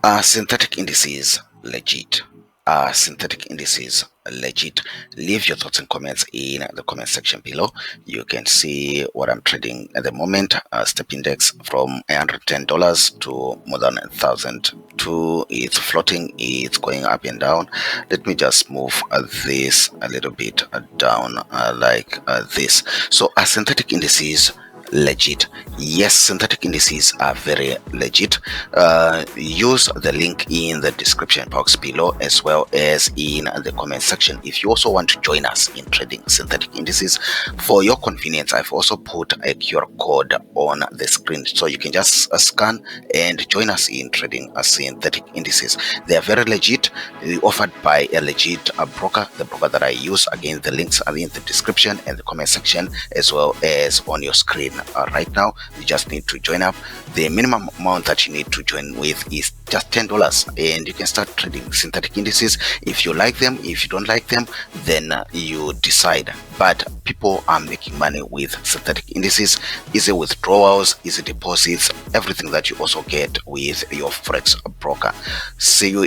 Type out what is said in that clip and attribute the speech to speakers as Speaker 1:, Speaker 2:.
Speaker 1: Are synthetic indices legit? Are synthetic indices legit? Leave your thoughts and comments in the comment section below. You can see what I'm trading at the moment. Step index from $110 to more than 1,002. It's floating, it's going up and down. Let me just move this a little bit down like this. So are synthetic indices legit? Yes, synthetic indices are very legit. Use the link in the description box below as well as in the comment section if you also want to join us in trading synthetic indices. For your convenience, I've also put a QR code on the screen so you can just scan and join us in trading synthetic indices. They are very legit. They're offered by a legit broker, the broker that I use. Again, the links are in the description and the comment section as well as on your screen. Right now, you just need to join up. The minimum amount that you need to join with is just $10, and you can start trading synthetic indices. If you like them, if you don't like them, then you decide. But people are making money with synthetic indices. Easy withdrawals, easy deposits, everything that you also get with your forex broker. See you